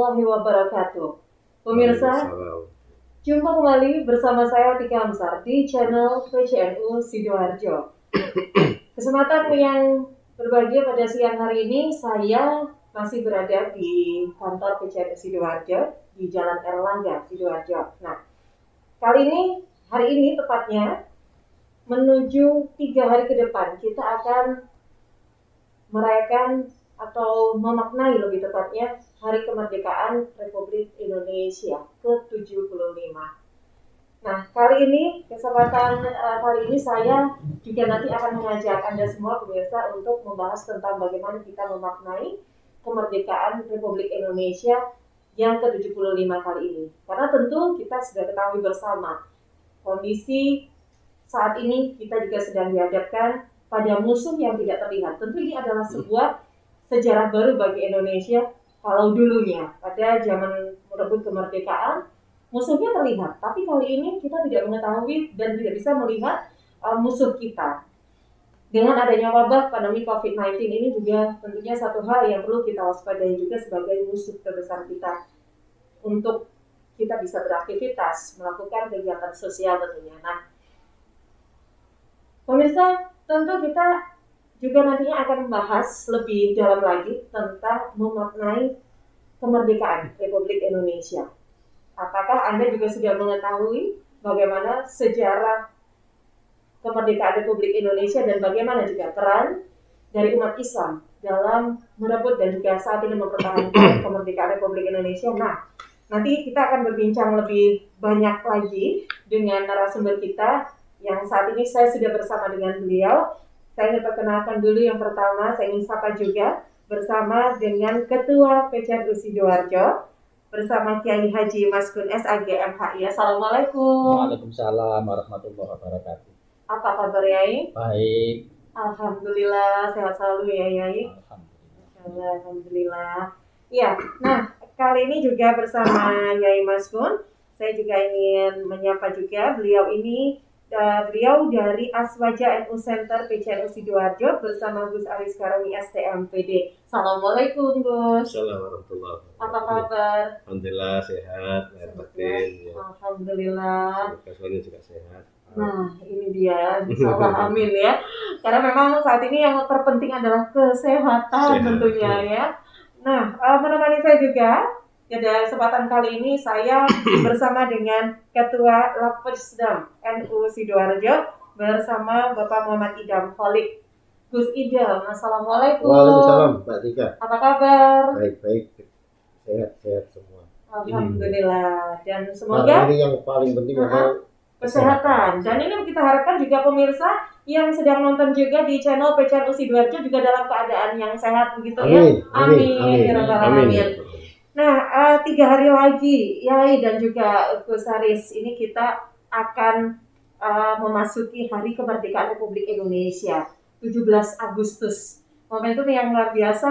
warahmatullahi wabarakatuh. Pemirsa, jumpa kembali bersama saya Tika Amsar di channel PCNU Sidoarjo. Kesempatan yang berbahagia pada siang hari ini, saya masih berada di kantor PCNU Sidoarjo di Jalan Erlangga, Sidoarjo. Nah, hari ini tepatnya menuju 3 hari ke depan kita akan merayakan atau memaknai lebih tepatnya Hari Kemerdekaan Republik Indonesia ke-75. Nah, kesempatan kali ini saya juga nanti akan mengajak Anda semua pemirsa untuk membahas tentang bagaimana kita memaknai kemerdekaan Republik Indonesia yang ke-75 kali ini. Karena tentu kita sudah ketahui bersama kondisi saat ini kita juga sedang dihadapkan pada musuh yang tidak terlihat. Tentu ini adalah sebuah sejarah baru bagi Indonesia. Kalau dulunya pada zaman merebut kemerdekaan musuhnya terlihat, tapi kali ini kita tidak mengetahui dan tidak bisa melihat musuh kita. Dengan adanya wabah pandemi COVID-19 ini juga tentunya satu hal yang perlu kita waspadai juga sebagai musuh terbesar kita untuk kita bisa beraktivitas, melakukan kegiatan sosial tentunya. Nah, pemirsa, tentu kita juga nantinya akan membahas lebih dalam lagi tentang memaknai kemerdekaan Republik Indonesia. Apakah Anda juga sudah mengetahui bagaimana sejarah kemerdekaan Republik Indonesia dan bagaimana juga peran dari umat Islam dalam merebut dan juga saat ini mempertahankan kemerdekaan Republik Indonesia? Nah, nanti kita akan berbincang lebih banyak lagi dengan narasumber kita yang saat ini saya sudah bersama dengan beliau. Saya ingin perkenalkan dulu yang pertama, saya ingin sapa juga bersama dengan Ketua PCNU Sidoarjo, bersama Kiai Haji Maskun SAG MHI. Assalamualaikum. Waalaikumsalam warahmatullahi wabarakatuh. Apa kabar Yai? Baik. Alhamdulillah, sehat selalu ya Yai. Alhamdulillah. Ya, nah kali ini juga bersama Yai Maskun, saya juga ingin menyapa juga beliau dari Aswaja NU Center PCNU Sidoarjo bersama Gus Aris Karami STMPD. Assalamualaikum Gus. Assalamualaikum. Apa kabar? Alhamdulillah sehat. Alhamdulillah. Semoga juga sehat. Nah ini dia, insyaallah amin ya. Karena memang saat ini yang terpenting adalah kesehatan tentunya ya. Nah menemani saya juga pada kesempatan kali ini saya bersama dengan Ketua Lapesdam NU Sidoarjo bersama Bapak Muhammad Idam Holik. Gus Idam, Assalamualaikum. Waalaikumsalam, Mbak Tika. Apa kabar? Baik, sehat semua. Alhamdulillah. Dan semoga ini yang paling penting adalah kesehatan. Dan ini kita harapkan juga pemirsa yang sedang nonton juga di channel PCNU Sidoarjo juga dalam keadaan yang sehat begitu ya. Amin. Nah, 3 hari lagi, Yai dan juga Gus Haris, ini kita akan memasuki Hari Kemerdekaan Republik Indonesia, 17 Agustus. Momentum yang luar biasa.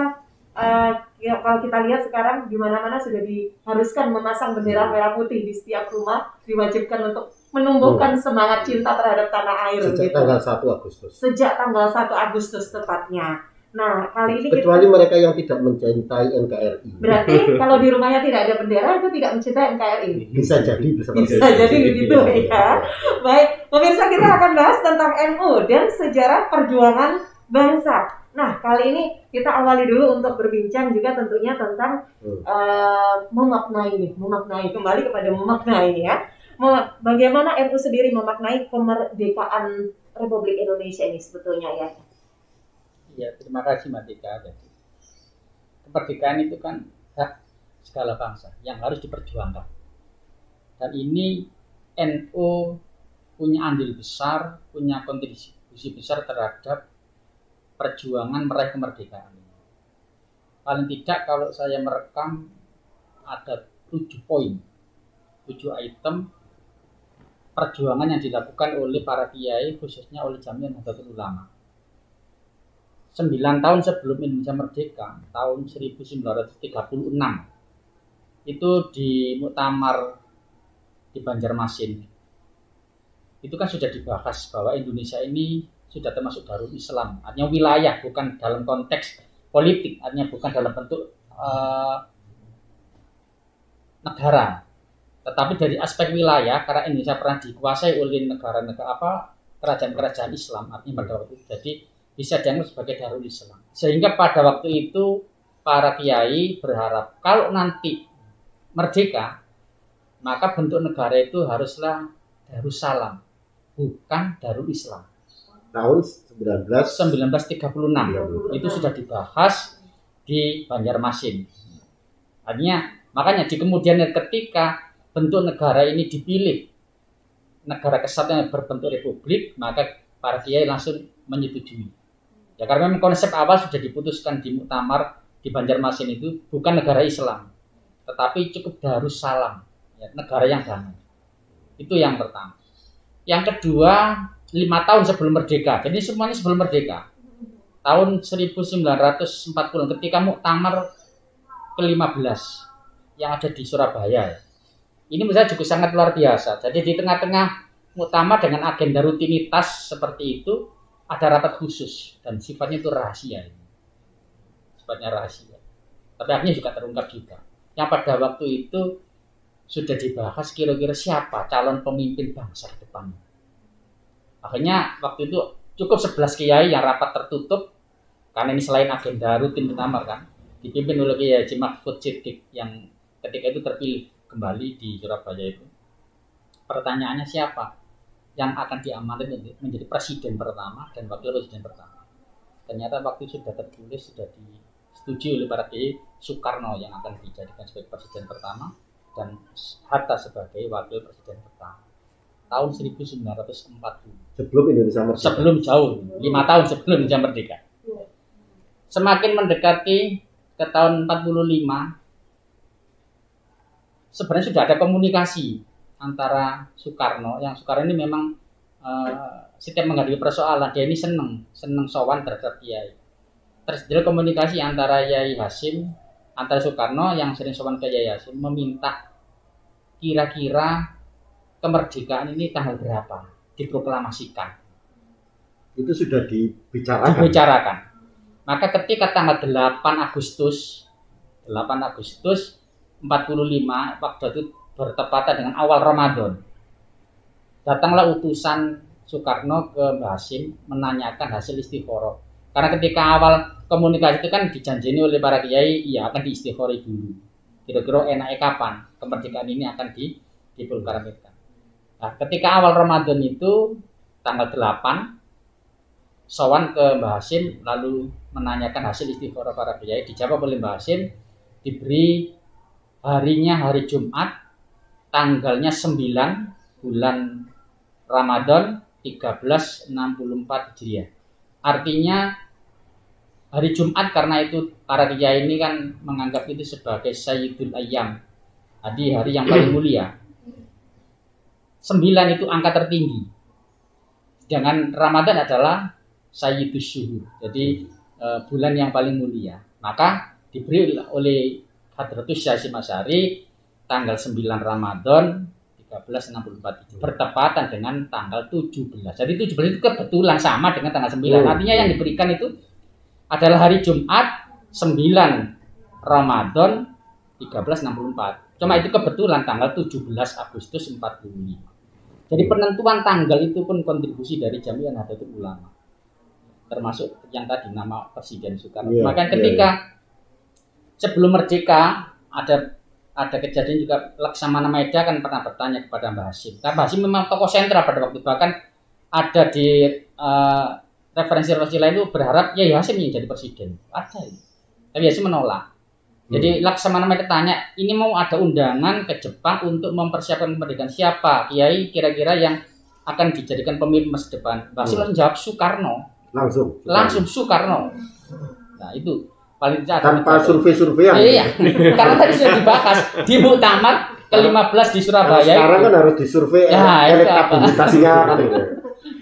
Kalau kita lihat sekarang di mana-mana sudah diharuskan memasang bendera merah putih di setiap rumah, diwajibkan untuk menumbuhkan semangat cinta terhadap tanah air. Tanggal 1 Agustus. Sejak tanggal 1 Agustus tepatnya. Nah, kali ini kecuali mereka yang tidak mencintai NKRI. Berarti kalau di rumahnya tidak ada bendera itu tidak mencintai NKRI. Bisa jadi begitu ya. Baik, pemirsa, kita akan bahas tentang NU dan sejarah perjuangan bangsa. Nah, kali ini kita awali dulu untuk berbincang juga tentunya tentang memaknai kembali kepada memaknai ya. Bagaimana NU sendiri memaknai kemerdekaan Republik Indonesia ini sebetulnya ya. Ya, terima kasih Mbak Tika. Kemerdekaan itu kan hak segala bangsa yang harus diperjuangkan. Dan ini NU punya andil besar, punya kontribusi besar terhadap perjuangan meraih kemerdekaan ini. Paling tidak kalau saya merekam ada 7 poin, 7 item perjuangan yang dilakukan oleh para kiai, khususnya oleh Jamiah Nahdlatul Ulama. 9 tahun sebelum Indonesia merdeka, tahun 1936, itu di muktamar di Banjarmasin, itu kan sudah dibahas bahwa Indonesia ini sudah termasuk Darul Islam, artinya wilayah, bukan dalam konteks politik, artinya bukan dalam bentuk negara. Tetapi dari aspek wilayah, karena Indonesia pernah dikuasai oleh negara-negara kerajaan-kerajaan Islam, artinya pada waktu itu, jadi bisa dianggap sebagai Darul Islam. Sehingga pada waktu itu para kiai berharap kalau nanti merdeka, maka bentuk negara itu haruslah Darussalam, bukan Darul Islam. Tahun 1936 itu sudah dibahas di Banjarmasin. Artinya, makanya di kemudian ketika bentuk negara ini dipilih, negara kesatuan yang berbentuk republik, maka para kiai langsung menyetujui. Ya karena memang konsep awal sudah diputuskan di muktamar di Banjarmasin itu bukan negara Islam, tetapi cukup Darussalam, ya, negara yang damai. Itu yang pertama. Yang kedua, 5 tahun sebelum merdeka. Jadi semuanya sebelum merdeka. Tahun 1940 ketika muktamar ke-15 yang ada di Surabaya. Ini menurut saya juga sangat luar biasa. Jadi di tengah-tengah muktamar dengan agenda rutinitas seperti itu ada rapat khusus dan sifatnya itu rahasia. Sifatnya rahasia. Tapi akhirnya juga terungkap juga. Yang pada waktu itu sudah dibahas kira-kira siapa calon pemimpin bangsa ke depan. Akhirnya waktu itu cukup 11 kiai yang rapat tertutup karena ini selain agenda rutin muktamar kan dipimpin oleh Kiai Haji Mahfud Siddiq yang ketika itu terpilih kembali di Surabaya itu. Pertanyaannya siapa yang akan diamankan menjadi presiden pertama dan wakil presiden pertama. Ternyata waktu itu sudah tertulis, sudah disetujui oleh para kiai Soekarno yang akan dijadikan sebagai presiden pertama dan Hatta sebagai wakil presiden pertama. Tahun 1940. Sebelum Indonesia merdeka. Sebelum jauh, 5 tahun sebelum Indonesia merdeka. Semakin mendekati ke tahun 45 sebenarnya sudah ada komunikasi antara Soekarno, yang Soekarno ini memang setiap menghadapi persoalan dia ini seneng sowan terhadap Kiai. Terjadi komunikasi antara Yai Hasyim, antara Soekarno yang sering sowan ke Yai Hasyim meminta kira-kira kemerdekaan ini tanggal berapa diproklamasikan. Itu sudah dibicarakan. Maka ketika tanggal 8 Agustus 45 waktu itu bertepatan dengan awal Ramadan. Datanglah utusan Soekarno ke Mbah Hasyim menanyakan hasil istikharah. Karena ketika awal komunikasi itu kan dijanjini oleh para kiai, ya akan diistikharah dulu. Kira-kira enaknya kapan kemerdekaan ini akan diproklamasikan. Nah, ketika awal Ramadan itu tanggal 8 sowan ke Mbah Hasyim lalu menanyakan hasil istikharah para kiai, dijawab oleh Mbah Hasyim, diberi harinya hari Jumat, tanggalnya 9 bulan Ramadan 1364 Hijriah. Artinya hari Jumat karena itu para kiai ini kan menganggap itu sebagai Sayyidul Ayyam, hari yang paling mulia. 9 itu angka tertinggi. Sedangkan Ramadan adalah Sayyidus Syuhur, jadi bulan yang paling mulia. Maka diberi oleh Hadratus Syekh Hasyim Asy'ari tanggal 9 Ramadan 1364 itu bertepatan dengan tanggal 17. Jadi 17 itu kebetulan sama dengan tanggal 9. Artinya yang diberikan itu adalah hari Jumat 9 Ramadan 1364. Cuma itu kebetulan tanggal 17 Agustus 45. Jadi penentuan tanggal itu pun kontribusi dari Jamiah Nahdlatul Ulama. Termasuk yang tadi nama Presiden Soekarno. Maka ketika sebelum merdeka ada kejadian juga Laksamana Maeda kan pernah bertanya kepada Mbah Hasyim. Karena Mbah Hasyim memang tokoh sentral pada waktu itu, bahkan ada di referensi lain itu berharap Yai Hasyim yang jadi presiden. Ada ini. Tapi Hasyim menolak. Jadi Laksamana Maeda tanya, ini mau ada undangan ke Jepang untuk mempersiapkan kemerdekaan, siapa Kiai kira-kira yang akan dijadikan pemimpin masa depan? Mbah Hasyim langsung jawab Soekarno. Langsung Soekarno. Nah itu paling tanpa survei-surveian. Iya, karena tadi sudah dibahas di muktamar ke-15 di Surabaya. Sekarang kan harus disurvei elektabilitasnya.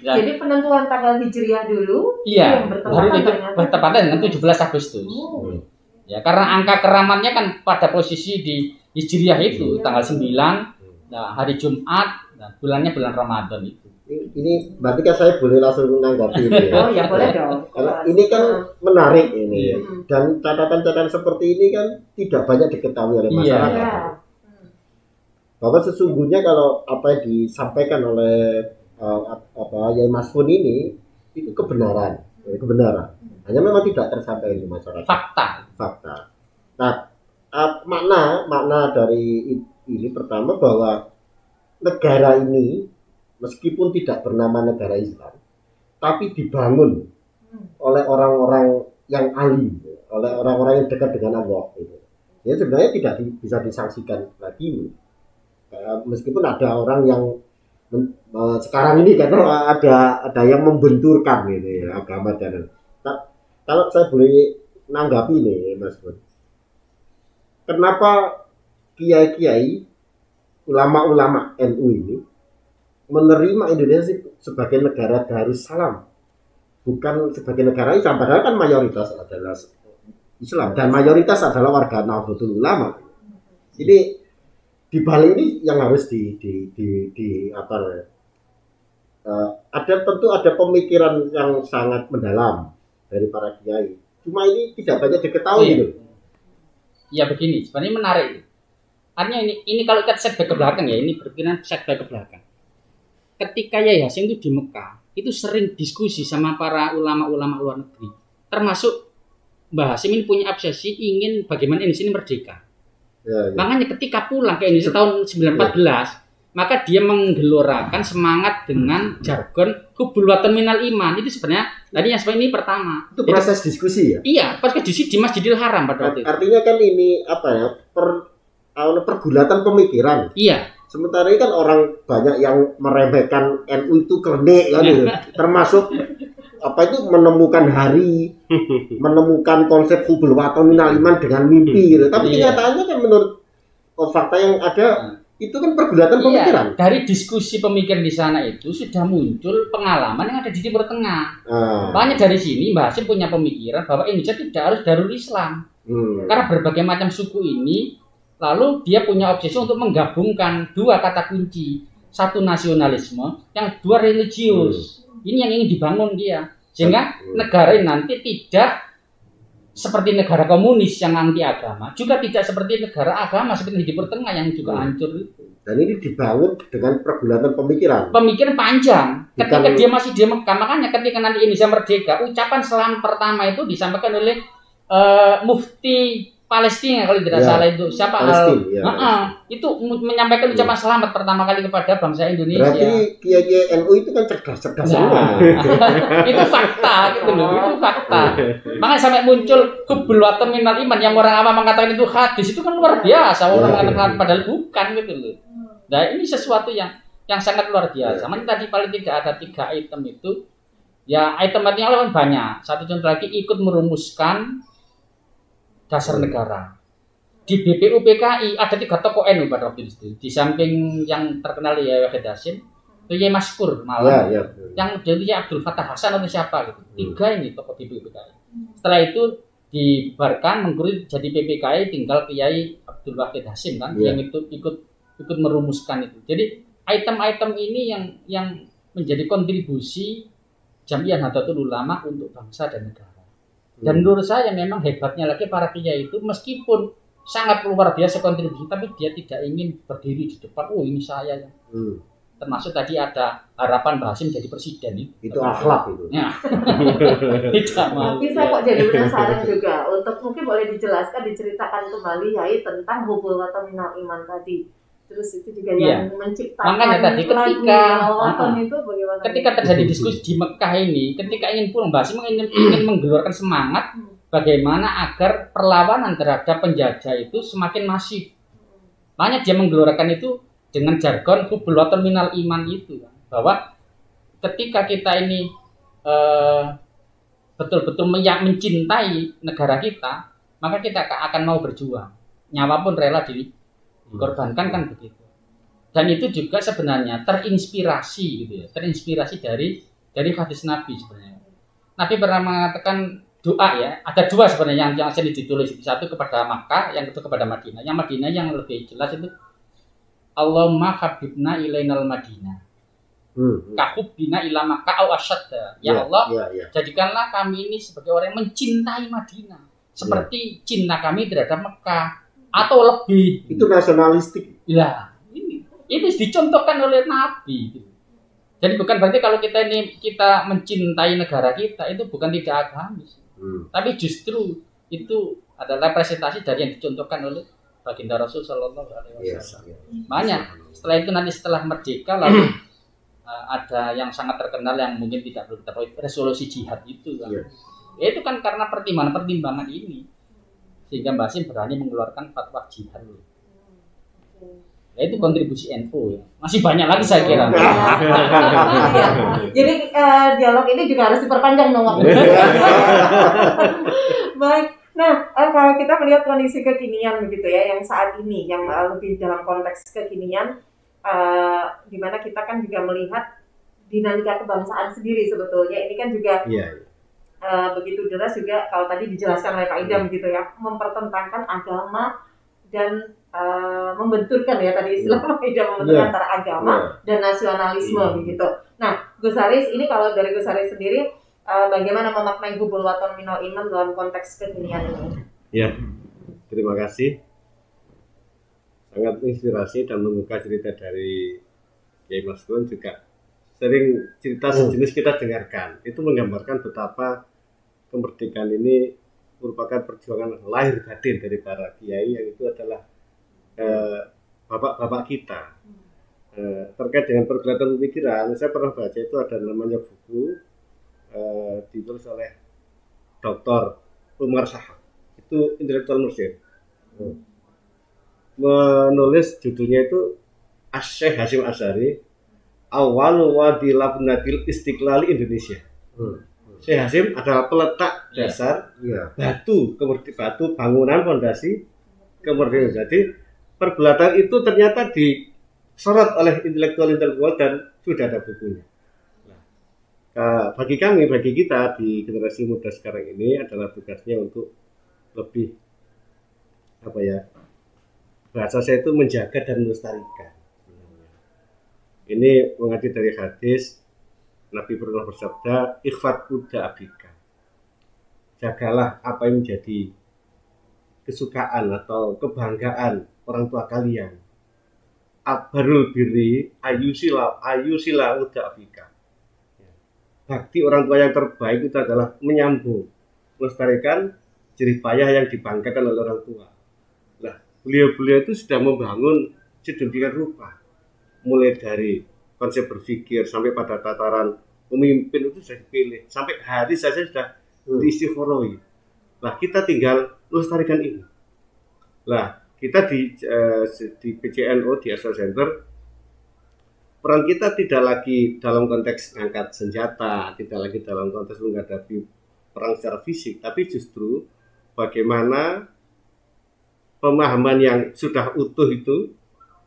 Ya. Jadi penentuan tanggal Hijriah dulu. Iya, baru itu bertepatan dengan 17 Agustus. Ya, karena angka keramatnya kan pada posisi di Hijriah itu tanggal 9, nah, hari Jumat, nah, bulannya bulan Ramadan itu. Ini berarti kan saya boleh langsung menanggapi ini ya. Oh ya boleh dong. Karena ini kan menarik ini dan catatan-catatan seperti ini kan tidak banyak diketahui oleh masyarakat. bahwa sesungguhnya kalau apa yang disampaikan oleh Yai Masfun ini itu kebenaran. Hanya memang tidak tersampaikan di masyarakat. Fakta. Nah, makna dari ini pertama bahwa negara ini meskipun tidak bernama negara Islam, tapi dibangun oleh orang-orang yang alim, oleh orang-orang yang dekat dengan Allah. Ya sebenarnya tidak bisa disangsikan lagi. Meskipun ada orang yang sekarang ini kan ada yang membenturkan ini agama dan kalau saya boleh nanggapi ini Mas Bud, kenapa kiai-kiai ulama-ulama NU ini menerima Indonesia sebagai negara Darussalam bukan sebagai negara Islam, padahal kan mayoritas adalah Islam dan mayoritas adalah warga Nahdlatul Ulama. Jadi di balik ini yang harus tentu ada pemikiran yang sangat mendalam dari para kiai. Cuma ini tidak banyak diketahui gitu. Ya begini, sebenarnya menarik. Artinya ini kalau kita setback ke belakang ya, ini berpikiran setback ke belakang. Ketika Yai Hasyim itu di Mekah, itu sering diskusi sama para ulama-ulama luar negeri. Termasuk Mbah Hasyim ini punya obsesi ingin bagaimana Indonesia ini merdeka. Ya. Makanya ketika pulang ke Indonesia tahun 1914, maka dia menggelorakan semangat dengan jargon hubul watan minal iman. Itu sebenarnya tadi yang sebenarnya ini pertama. Itu proses diskusi ya? Iya, proses diskusi di Masjidil Haram pada waktu itu. Artinya kan ini pergulatan pemikiran. Iya. Sementara ini kan orang banyak yang meremehkan NU itu klenik kan gitu. Termasuk menemukan konsep hubul watan minal iman dengan mimpi gitu. Tapi kenyataannya kan menurut fakta yang ada itu kan pergulatan pemikiran. Dari diskusi pemikiran di sana itu sudah muncul pengalaman yang ada di Timur Tengah. Banyak dari sini Mbah Hasyim punya pemikiran bahwa Indonesia tidak harus Darul Islam. Karena berbagai macam suku ini, lalu dia punya obsesi untuk menggabungkan dua kata kunci, satu nasionalisme, yang dua religius. Ini yang ingin dibangun dia, sehingga negara ini nanti tidak seperti negara komunis yang anti agama, juga tidak seperti negara agama seperti di Timur Tengah yang juga hancur. Dan ini dibangun dengan pergulatan pemikiran. Pemikiran panjang. Ketika dia masih di Mekah, makanya ketika nanti Indonesia merdeka, ucapan selam pertama itu disampaikan oleh Mufti Palestina kalau tidak salah itu siapa itu menyampaikan ucapan selamat pertama kali kepada bangsa Indonesia. Berarti kiai NU itu kan cerdas semua. Itu fakta gitu loh, itu fakta. Makanya sampai muncul hubul watan minal iman yang orang awam mengatakan itu hadis itu kan luar biasa, orang mengatakan padahal bukan gitu loh. Nah, ini sesuatu yang sangat luar biasa. Makanya tadi paling tidak ada 3 item itu. Ya, item yang lain banyak. Satu contoh lagi ikut merumuskan dasar negara. Di BPUPKI ada 3 tokoh NU pada waktu itu. Di samping yang terkenal ya Yai Hasyim, itu Yai Maskur malah. Yang jadi Abdul Fattah Hasan atau siapa gitu. 3 ini tokoh BPUPKI. Setelah itu dibubarkan menggurit jadi PPKI, tinggal Kiai Abdul Wahid Hasyim kan yang itu ikut merumuskan itu. Jadi item-item ini yang menjadi kontribusi Jamiah Nahdlatul Ulama untuk bangsa dan negara. Dan menurut saya memang hebatnya lagi para kiai itu meskipun sangat luar biasa kontribusi, tapi dia tidak ingin berdiri di depan. Oh ini saya yang. Termasuk tadi ada harapan Mbah Hasyim jadi presiden itu akhlak itu. Ya. Tidak mau. Bisa kok jadi penasaran juga. Untuk mungkin boleh dijelaskan, diceritakan kembali Yai tentang hubul watan minal iman tadi. Terus itu juga yang menciptakan. Makanya tadi ketika terjadi Hmm. diskusi di Mekah ini, ketika ingin pulang Mbah Hasyim ingin menggelorkan semangat bagaimana agar perlawanan terhadap penjajah itu semakin masif. Makanya dia menggelorkan itu dengan jargon hubul watan minal iman itu, bahwa ketika kita ini betul-betul mencintai negara kita, maka kita akan mau berjuang, nyawa pun rela dikorbankan kan begitu. Dan itu juga sebenarnya terinspirasi gitu ya, terinspirasi dari hadis Nabi sebenarnya. Nabi pernah mengatakan doa ya, ada 2 sebenarnya yang sering ditulis, satu kepada Makkah, yang kedua kepada Madinah. Yang Madinah yang lebih jelas itu Allahumma habibna ilainal Madinah. Kahubbina ila Makkah au asyadda. Ya Allah, jadikanlah kami ini sebagai orang yang mencintai Madinah seperti cinta kami terhadap Mekah atau lebih. Itu nasionalistik. Ya, ini Itu dicontohkan oleh Nabi. Jadi bukan berarti kalau kita mencintai negara kita itu bukan tidak agamis. Tapi justru itu adalah representasi dari yang dicontohkan oleh baginda Rasul Shallallahu Alaihi Wasallam. Makanya setelah itu nanti setelah merdeka lalu ada yang sangat terkenal yang mungkin tidak perlu kita tahu, resolusi jihad itu kan. Ya, itu kan karena pertimbangan ini sehingga Mbak Hasim berani mengeluarkan fatwa jihad. Ya, itu kontribusi NU ya. Masih banyak lagi saya kira. Jadi dialog ini juga harus diperpanjang dong waktu. Baik. Nah, kalau kita melihat kondisi kekinian begitu ya, yang saat ini, yang lebih dalam konteks kekinian, di mana kita kan juga melihat dinamika kebangsaan sendiri sebetulnya. Ini kan juga begitu deras juga kalau tadi dijelaskan oleh Pak Idam gitu ya, mempertentangkan agama dan membenturkan ya tadi istilah Pak Idam, membenturkan antara agama dan nasionalisme begitu. Nah, Gus Haris, ini kalau dari Gus Haris sendiri bagaimana memaknai hubul waton minal iman dalam konteks kekinian ini? Ya, terima kasih. Sangat inspirasi dan membuka cerita dari Kiai Mas Gun juga sering cerita sejenis kita dengarkan. Itu menggambarkan betapa kemerdekaan ini merupakan perjuangan lahir batin dari para kiai yang itu adalah bapak-bapak kita. Terkait dengan pergulatan pemikiran, saya pernah baca itu ada namanya buku ditulis oleh Dr. Umar Sahab, itu intelektual Mesir, menulis judulnya itu Syekh Hasyim Asy'ari Awal Wadi Labnatil Istiqlal Indonesia. Syekh Hasyim adalah peletak dasar batu bangunan fondasi kemerdekaan. Jadi pergulatan itu ternyata disorot oleh intelektual dan sudah ada bukunya. Bagi kita di generasi muda sekarang ini adalah tugasnya untuk lebih bahasa saya itu menjaga dan melestarikan. Ini mengaji dari hadis Nabi pernah bersabda, ikhfat uda abika, jagalah apa yang menjadi kesukaan atau kebanggaan orang tua kalian. Abarul birri ayusila uda abika. Bakti orang tua yang terbaik itu adalah menyambung, melestarikan jerih payah yang dibanggakan oleh orang tua. Nah, beliau itu sudah membangun sedemikian rupa, mulai dari konsep berpikir sampai pada tataran pemimpin itu sudah dipilih, sampai hari saja sudah diistikharoi. Nah, kita tinggal melestarikan ini. Nah, kita di PCNO di Asal Center, peran kita tidak lagi dalam konteks angkat senjata, tidak lagi dalam konteks menghadapi perang secara fisik, tapi justru bagaimana pemahaman yang sudah utuh itu,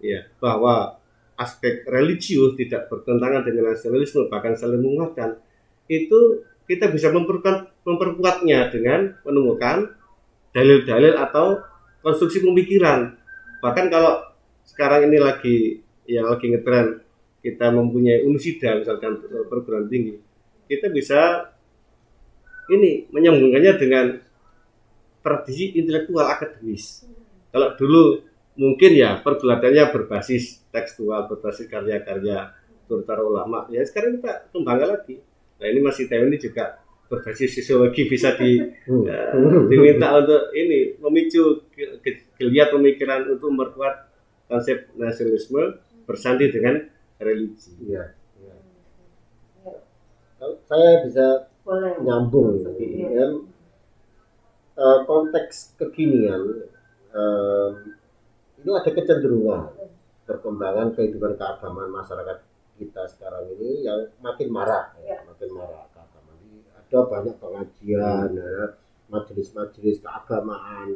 ya, bahwa aspek religius tidak bertentangan dengan nasionalisme, bahkan saling menguatkan, itu kita bisa memperkuatnya dengan menemukan dalil-dalil atau konstruksi pemikiran. Bahkan kalau sekarang ini lagi ngetren, kita mempunyai unisida misalkan perguruan tinggi, kita bisa menyambungkannya dengan tradisi intelektual akademis. Kalau dulu mungkin ya pergulatannya berbasis tekstual, berbasis karya-karya terutama ulama, ya sekarang kita kembangkan lagi. Nah, ini masih tahun ini juga berbasis sosiologi, bisa diminta untuk memicu geliat pemikiran untuk memperkuat konsep nasionalisme bersandi dengan religi. Ya. Saya bisa nyambung dengan konteks kekinian. Ini ada kecenderungan perkembangan kehidupan keagamaan masyarakat kita sekarang ini yang makin marak, makin marak keagamaan. Ada banyak pengajian, majelis-majelis keagamaan,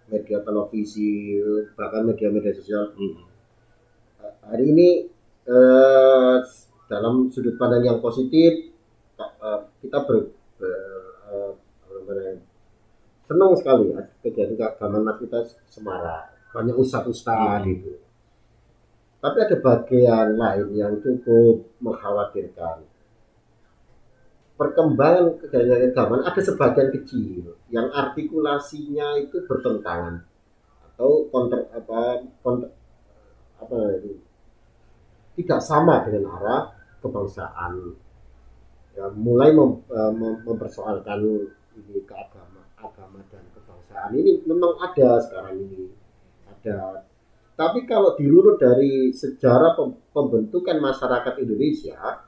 media televisi, bahkan media-media sosial. Hari ini dalam sudut pandang yang positif, kita senang sekali kegiatan keagamaan kita semarak, banyak ustadz gitu. Tapi ada bagian lain yang cukup mengkhawatirkan. Perkembangan kegiatan keagamaan ada sebagian kecil yang artikulasinya itu bertentangan atau tidak sama dengan arah kebangsaan. Ya, mulai mempersoalkan ini agama dan kebangsaan ini memang ada sekarang ini ada. Tapi kalau dirunut dari sejarah pembentukan masyarakat Indonesia,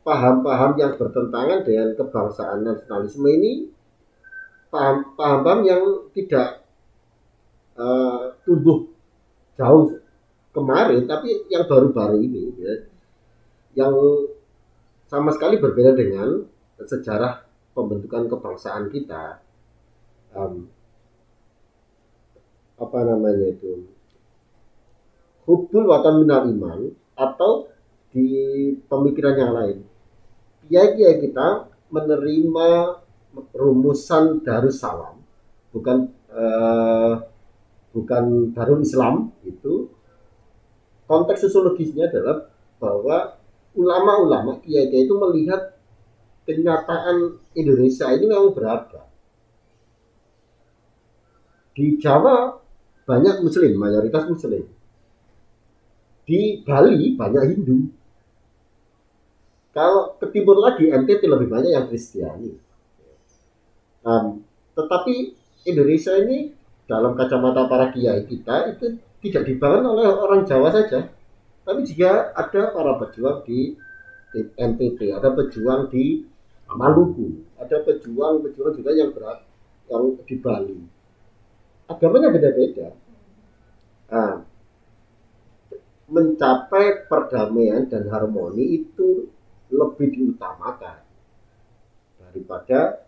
paham-paham yang bertentangan dengan kebangsaan nasionalisme ini paham-paham yang tidak tumbuh jauh kemarin, tapi yang baru-baru ini ya, yang sama sekali berbeda dengan sejarah pembentukan kebangsaan kita. Apa namanya itu, hubul watan minal iman, atau di pemikiran yang lain kiai-kiai kita menerima rumusan Darussalam, bukan Darul Islam. Itu konteks sosiologisnya adalah bahwa ulama-ulama kiai-kiai itu melihat kenyataan Indonesia ini memang beragam. Di Jawa banyak Muslim, mayoritas Muslim. Di Bali banyak Hindu. Kalau ke timur lagi NTT lebih banyak yang Kristiani. Tetapi Indonesia ini dalam kacamata para kiai kita itu tidak dibangun oleh orang Jawa saja, tapi juga ada para pejuang di NTT, ada pejuang di Maluku, ada pejuang juga yang di Bali. Agamanya beda-beda. Mencapai perdamaian dan harmoni itu lebih diutamakan daripada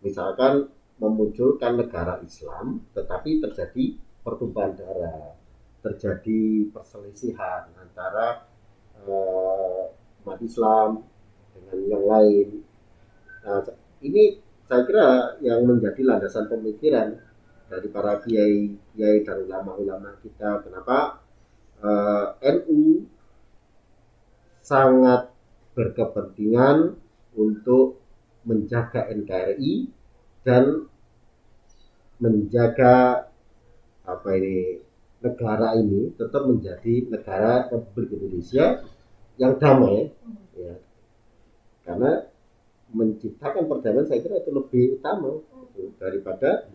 misalkan memunculkan negara Islam tetapi terjadi pertumpahan darah, terjadi perselisihan antara umat Islam dengan yang lain. Ini saya kira yang menjadi landasan pemikiran dari para kiai dan ulama-ulama kita. Kenapa NU sangat berkepentingan untuk menjaga NKRI dan menjaga negara ini tetap menjadi negara Republik Indonesia yang damai, ya. Karena menciptakan perdamaian saya kira itu lebih utama daripada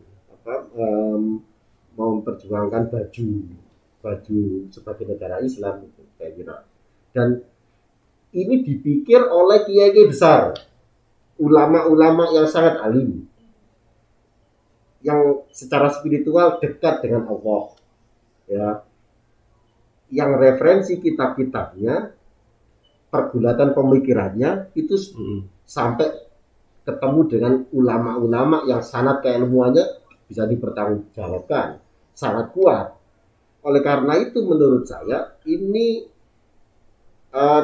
memperjuangkan baju sebagai negara Islam, saya kira. Dan ini dipikir oleh kiai besar, ulama-ulama yang sangat alim, yang secara spiritual dekat dengan Allah, ya, yang referensi kitab-kitabnya, pergulatan pemikirannya itu sampai ketemu dengan ulama-ulama yang sanad keilmuannya bisa dipertanggungjawabkan, sangat kuat. Oleh karena itu menurut saya ini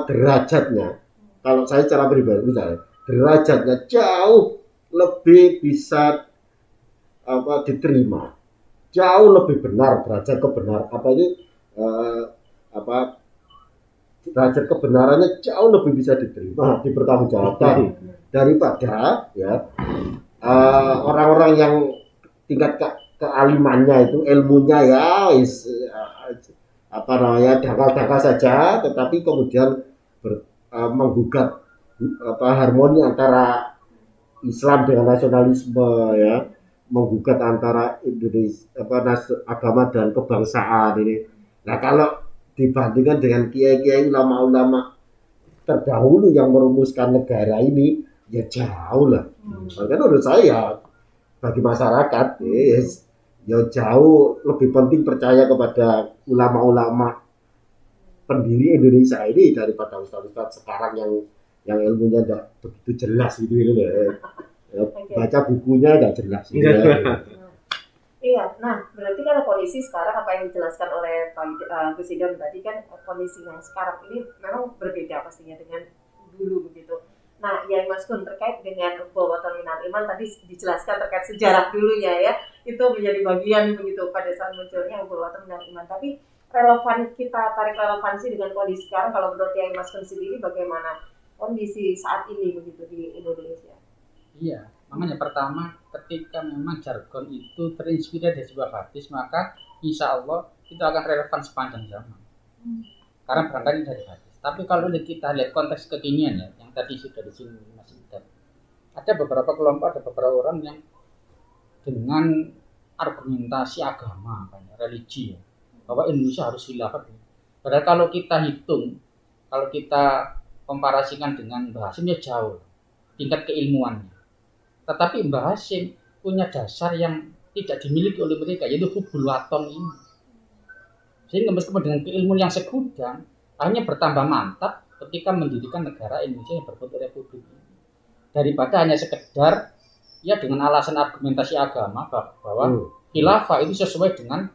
derajatnya, kalau saya secara pribadi misalnya, derajatnya jauh lebih bisa diterima, jauh lebih benar, derajat kebenaran derajat kebenarannya jauh lebih bisa diterima, dipertanggungjawabkan daripada ya orang-orang yang tingkat kealimannya itu ilmunya ya dangkal-dangkal saja, tetapi kemudian menggugat harmoni antara Islam dengan nasionalisme, ya, menggugat antara Indonesia agama dan kebangsaan ini. Nah, kalau dibandingkan dengan kiai-kiai ulama-ulama terdahulu yang merumuskan negara ini, ya jauh lah. Makanya menurut saya bagi masyarakat ya jauh lebih penting percaya kepada ulama-ulama pendiri Indonesia ini daripada ustaz-ustaz sekarang yang ilmunya tidak begitu jelas gitu ya. Baca bukunya tidak jelas gitu. Iya, nah berarti kan kondisi sekarang apa yang dijelaskan oleh Pak Gus Idam tadi kan kondisi yang sekarang ini memang berbeda pastinya dengan dulu begitu. Nah, ya Mas Gun terkait dengan Ukhwatun Minal Iman tadi dijelaskan terkait sejarah dulunya ya, itu menjadi bagian begitu pada saat munculnya Ukhwatun Minal Iman. Tapi kita tarik relevansi dengan kondisi sekarang, kalau menurut yang Mas Gun sendiri bagaimana kondisi saat ini begitu di Indonesia? Iya, makanya pertama ketika memang jargon itu terinspirasi dari sebuah hadis, maka insya Allah itu akan relevan sepanjang zaman. karena berangkatnya dari hadis. Tapi kalau kita lihat konteks kekinian ya, yang tadi sudah disinggung Mas Iqbal, ada beberapa kelompok, ada beberapa orang yang dengan argumentasi agama, religi, ya, bahwa Indonesia harus khilafah. Padahal kalau kita hitung, kalau kita komparasikan dengan Mbah Hasyim ya jauh tingkat keilmuannya. Tetapi Mbah Hasyim punya dasar yang tidak dimiliki oleh mereka, yaitu hubul waton ini. Sehingga meskipun dengan keilmuan yang segudang, hanya bertambah mantap ketika mendirikan negara Indonesia yang berbentuk republik ini. Daripada hanya sekedar ya dengan alasan argumentasi agama bahwa khilafah itu sesuai dengan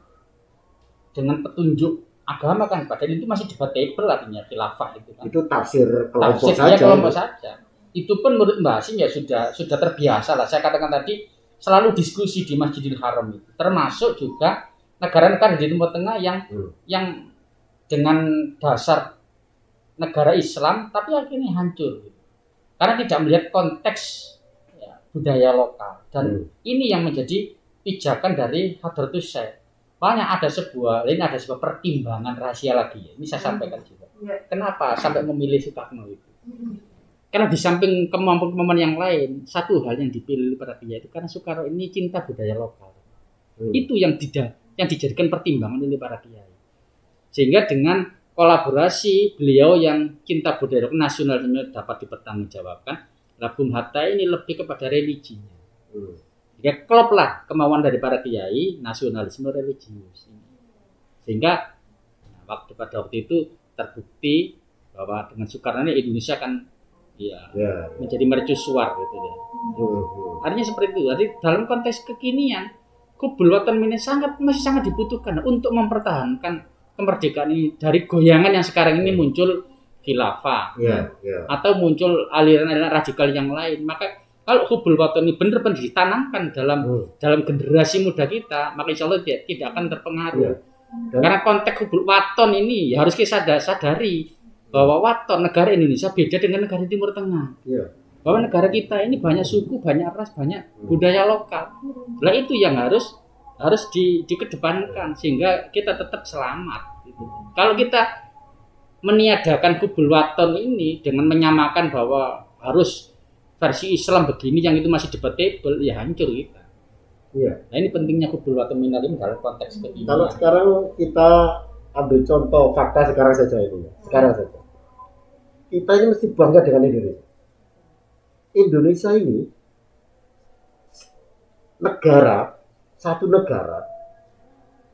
petunjuk agama kan, padahal itu masih debatable artinya khilafah itu kan. Itu tafsir kelompok saja. Itu pun menurut Mbah Hasyim ya sudah terbiasa lah. Saya katakan tadi selalu diskusi di Masjidil Haram itu, termasuk juga negara-negara di Timur Tengah yang dengan dasar negara Islam tapi akhirnya hancur gitu. Karena tidak melihat konteks ya, budaya lokal, dan ini yang menjadi pijakan dari Hadratus Syekh. Banyak ada sebuah pertimbangan rahasia lagi ya. Ini saya sampaikan juga. Kenapa sampai memilih Soekarno itu? Karena di samping kemampuan yang lain, satu hal yang dipilih para kiai itu karena Soekarno ini cinta budaya lokal. Itu yang dijadikan pertimbangan oleh para kiai. Sehingga dengan kolaborasi beliau yang cinta budaya nasionalisme dapat dipertanggungjawabkan, Bung Hatta ini lebih kepada religinya. Jika klop lah kemauan dari para kiai nasionalisme religius. Sehingga pada waktu itu terbukti bahwa dengan Soekarno ini Indonesia kan menjadi mercusuar gitu ya. Artinya seperti itu. Jadi dalam konteks kekinian, hubul waton ini masih sangat dibutuhkan untuk mempertahankan kemerdekaan ini dari goyangan yang sekarang ini muncul khilafah atau muncul aliran-aliran radikal yang lain. Maka kalau hubul waton ini benar-benar ditanamkan dalam generasi muda kita, maka insya Allah tidak akan terpengaruh. Karena konteks hubul waton ini ya harus kita sadari bahwa waton negara Indonesia beda dengan negara Timur Tengah. Bahwa negara kita ini banyak suku, banyak ras, banyak budaya lokal. Nah itu yang harus dikedepankan sehingga kita tetap selamat. Gitu. Kalau kita meniadakan hubul waton ini dengan menyamakan bahwa harus versi Islam begini yang itu masih debatable, ya hancur kita. Nah ini pentingnya hubul waton minal ini dalam konteks begini. Kalau sekarang kita ambil contoh fakta sekarang saja itu, kita ini mesti bangga dengan Indonesia. Indonesia ini satu negara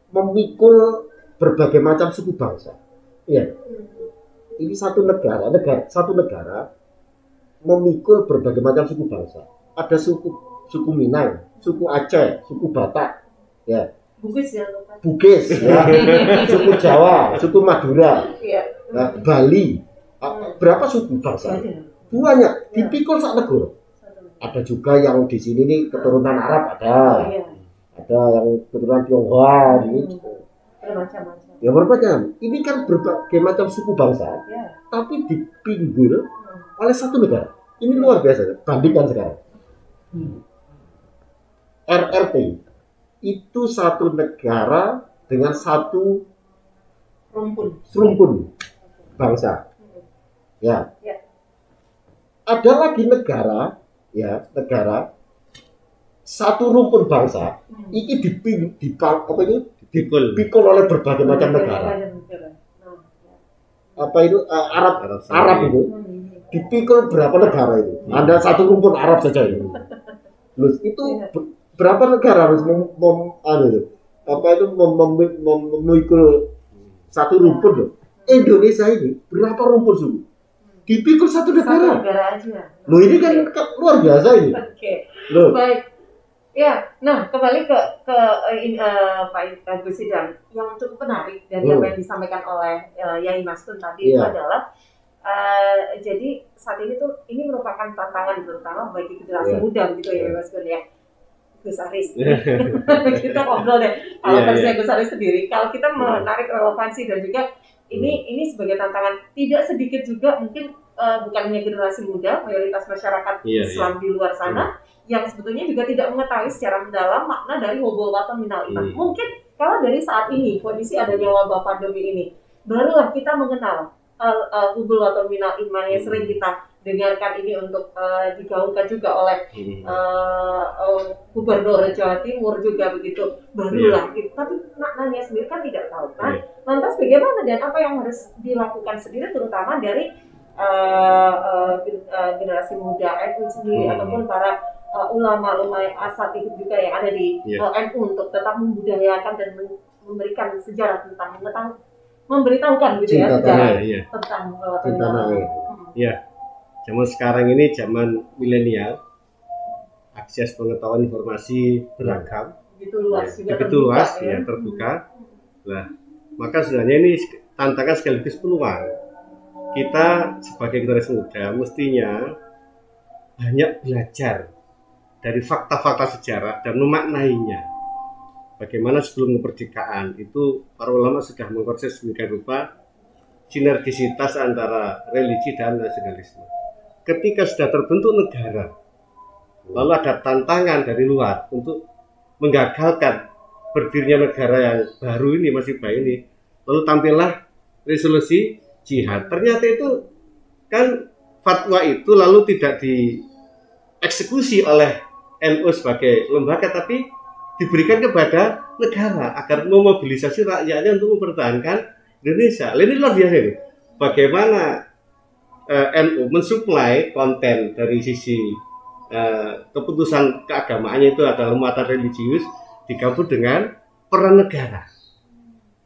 memikul berbagai macam suku bangsa. Ini satu negara memikul berbagai macam suku bangsa. Ada suku Minang, suku Aceh, suku Batak, Bugis, suku Jawa, suku Madura, Bali. Berapa suku bangsa? Banyak, dipikul sak negara. Ada juga yang di sini nih keturunan Arab ada yang keturunan Tionghoa ya bermacam. Ini kan berbagai macam suku bangsa, tapi dipinggul oleh satu negara. Ini luar biasa. Bandingkan sekarang. RRT itu satu negara dengan satu rumpun bangsa. Ada lagi negara satu rumpun bangsa ini dipikul oleh berbagai macam negara. Arab itu dipikul berapa negara itu? Ada satu rumpun Arab saja itu. Terus itu berapa negara harus memikul satu rumpun loh. Indonesia ini berapa rumpun suku? Dipikul satu negara aja. Loh ini kan luar biasa ini. Loh. Baik. Ya, nah kembali ke Pak Gus Sidang, yang cukup menarik dari apa yang disampaikan oleh Yai Mastun tadi itu adalah jadi saat ini tuh ini merupakan tantangan terutama bagi generasi muda begitu ya Mas Gun ya. Gus Aris. Kita ngobrol deh kalau versi Gus Aris sendiri. Kalau kita menarik relevansi dan juga ini sebagai tantangan tidak sedikit juga mungkin bukan hanya generasi muda, mayoritas masyarakat Islam di luar sana yang sebetulnya juga tidak mengetahui secara mendalam makna dari hubul waton minal iman. Mungkin kalau dari saat ini kondisi adanya wabah pandemi ini, barulah kita mengenal hubulatul minal iman yang sering kita dengarkan ini untuk digaungkan juga oleh Gubernur Jawa Timur juga begitu, barulah tapi maknanya sendiri kan tidak tahu kan. Lantas bagaimana dan apa yang harus dilakukan sendiri terutama dari generasi muda NU sendiri ataupun para ulama-ulama yang asatidz juga yang ada di NU untuk tetap membudayakan dan memberikan sejarah tentang memberitahukan gitu ya sejarah tentang Zaman sekarang ini zaman milenial, akses pengetahuan informasi beragam, begitu luas, terbuka. Nah, maka sebenarnya ini tantangan sekaligus peluang. Kita sebagai generasi muda mestinya banyak belajar dari fakta-fakta sejarah dan memaknainya. Bagaimana sebelum kemerdekaan itu para ulama sudah mengproses sedemikian rupa sinergisitas antara religi dan nasionalisme. Ketika sudah terbentuk negara, lalu ada tantangan dari luar untuk menggagalkan berdirinya negara yang baru ini, masih baik ini, lalu tampillah resolusi jihad. Ternyata itu kan fatwa itu lalu tidak dieksekusi oleh NU sebagai lembaga, tapi diberikan kepada negara agar memobilisasi rakyatnya untuk mempertahankan Indonesia. Ini luar biasa ini. Bagaimana NU mensuplai konten dari sisi keputusan keagamaannya itu adalah muatan religius digabung dengan peran negara.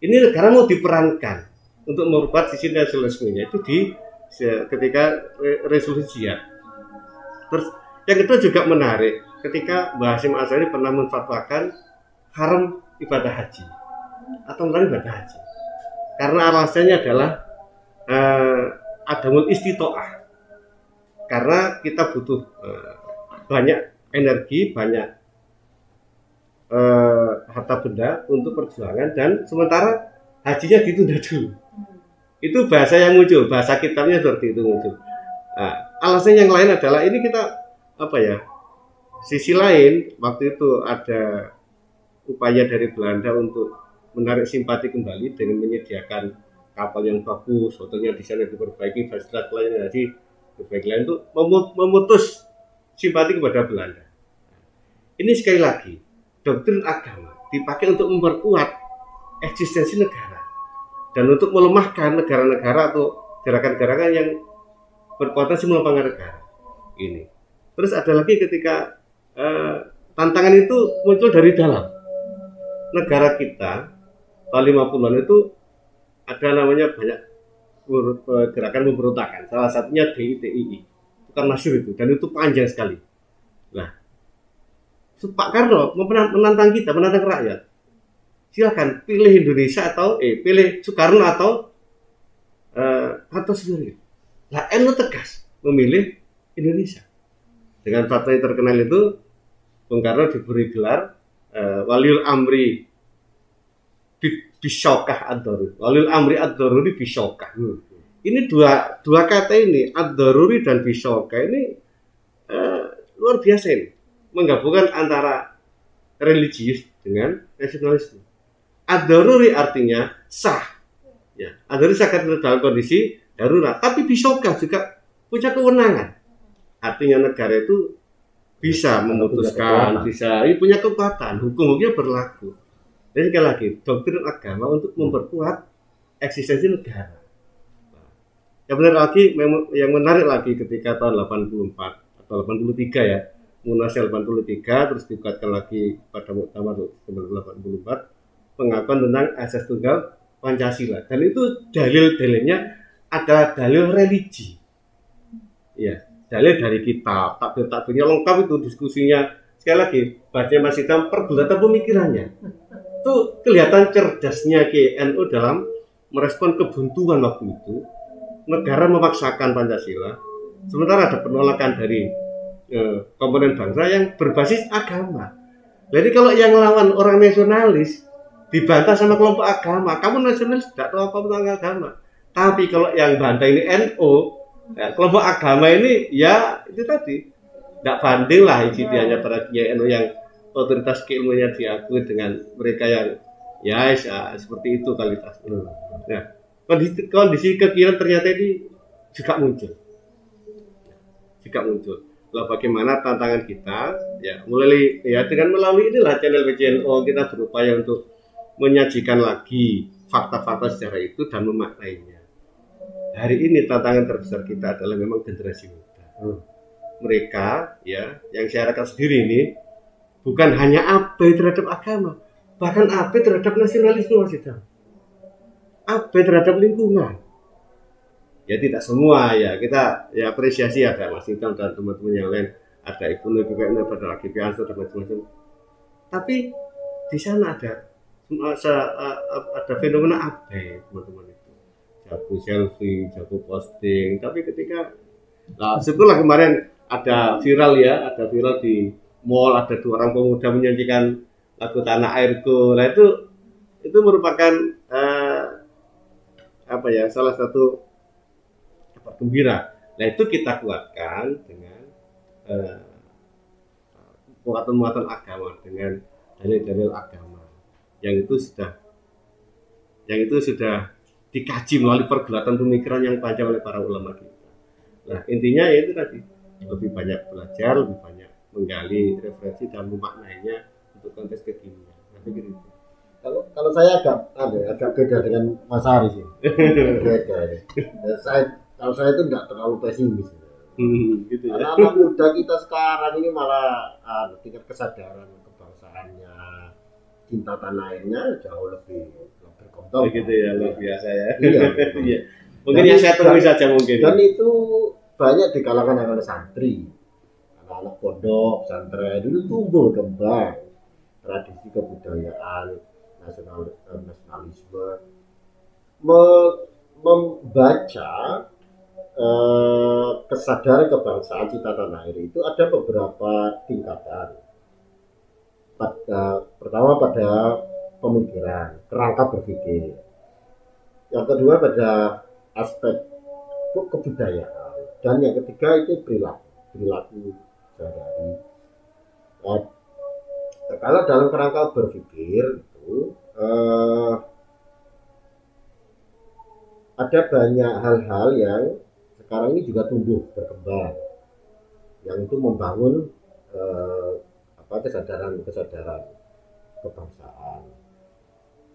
Ini negara mau diperankan untuk merubah sisi nasionalismenya itu ketika resolusi jihad. Terus yang kedua juga menarik ketika Mbah Hasyim Asy'ari pernah menfatwakan haram ibadah haji atau melarang ibadah haji karena alasannya adalah adamul istito'ah, karena kita butuh banyak energi, banyak harta benda untuk perjuangan dan sementara hajinya ditunda dulu. Itu bahasa yang muncul, bahasa kitabnya seperti itu muncul. Nah, alasan yang lain adalah ini kita sisi lain waktu itu ada upaya dari Belanda untuk menarik simpati kembali dengan menyediakan kapal yang bagus, hotelnya di sana diperbaiki, fasilitas lainnya diperbaiki lain untuk memutus simpati kepada Belanda. Ini sekali lagi doktrin agama dipakai untuk memperkuat eksistensi negara dan untuk melemahkan negara-negara atau gerakan-gerakan yang berpotensi melemahkan negara. Ini. Terus ada lagi ketika tantangan itu muncul dari dalam negara kita tahun 50-an itu ada namanya banyak gerakan pemberontakan. Salah satunya DITII. Itu kan masyhur itu dan itu panjang sekali. Nah, Pak Karno menantang kita, menantang rakyat. Silakan pilih Indonesia atau pilih Soekarno atau Soeharto. Nah, NU tegas memilih Indonesia. Dengan fatwa yang terkenal itu, Bung Karno diberi gelar Waliul Amri Bisyokah ad-Daruri. Waliul Amri ad-Daruri Bisyokah. Ini dua kata ini, ad-Daruri dan Bisyokah ini luar biasa ini. Menggabungkan antara religius dengan nasionalisme. Ad-Daruri artinya sah. Ya, ad-Daruri sah dalam kondisi darurat. Tapi Bisyokah juga punya kewenangan. Artinya negara itu bisa memutuskan, bisa punya kekuatan, hukumnya berlaku. Dan sekali lagi, doktrin agama untuk memperkuat eksistensi negara. Yang benar lagi, yang menarik lagi ketika tahun 84 atau 83 ya, Munas 83 terus dikuatkan lagi pada Muktamar 84 pengakuan tentang asas tunggal Pancasila. Dan itu dalil-dalilnya adalah dalil religi. Ya, dalil dari kitab, takbir-takbirnya lengkap itu diskusinya. Sekali lagi, baca Mas Hitam pergulatan pemikirannya. Itu kelihatan cerdasnya NU dalam merespon kebuntuan waktu itu. Negara memaksakan Pancasila, sementara ada penolakan dari komponen bangsa yang berbasis agama. Jadi kalau yang lawan orang nasionalis dibantah sama kelompok agama, kamu nasionalis tidak tahu apa tentang agama. Tapi kalau yang bantah ini NU, kelompok agama ini ya itu tadi tidak banding lah istilahnya para kiai NU yang otoritas keilmuannya diakui dengan mereka yang ya seperti itu kualitasnya. Nah, kondisi kekinian ternyata ini juga muncul. Lah bagaimana tantangan kita ya mulai ya dengan melalui inilah channel PCNO kita berupaya untuk menyajikan lagi fakta-fakta sejarah itu dan memaknainya. Hari ini tantangan terbesar kita adalah memang generasi muda. Mereka ya yang saya rasakan sendiri ini bukan hanya abai terhadap agama, bahkan abai terhadap nasionalisme Mas Idam. Abai terhadap lingkungan. Ya tidak semua ya, kita ya apresiasi ada Mas Idam dan teman-teman yang lain, ada ekonomi BPN, ada lagi Pianso dan macam-macam. Tapi di sana ada fenomena abai teman-teman itu. Jago selfie, jago posting, tapi ketika sebetulnya kemarin ada viral di mall, ada 2 orang pemuda menyanyikan lagu Tanah Airku. Nah itu merupakan salah satu kabar gembira. Nah itu kita kuatkan dengan muatan agama, dengan dalil-dalil agama yang itu sudah dikaji melalui pergulatan pemikiran yang panjang oleh para ulama kita. Nah intinya yaitu tadi lebih banyak belajar, lebih banyak menggali referensi dan memaknainya untuk konteks kekinian. Nah, begitu. Kalau saya agak beda dengan Mas Haris ini. Beda. Kalau saya itu tidak terlalu pesimis. Gitu ya. Anak muda kita sekarang ini malah tingkat kesadaran kebangsaannya, cinta tanah airnya jauh lebih berkembang. Begitu ya, luar biasa ya. Iya. Mungkin yang saya temui saja mungkin. Dan itu banyak di kalangan anak-anak santri, anak-anak pondok, pesantren itu tumbuh kembang tradisi kebudayaan, nasionalisme, membaca kesadaran kebangsaan cita tanah air itu ada beberapa tingkatan. Pertama pada pemikiran, kerangka berpikir. Yang kedua pada aspek kebudayaan. Dan yang ketiga itu perilaku sehari-hari. Kalau dalam kerangka berpikir itu ada banyak hal-hal yang sekarang ini juga tumbuh berkembang, yang itu membangun kesadaran kebangsaan.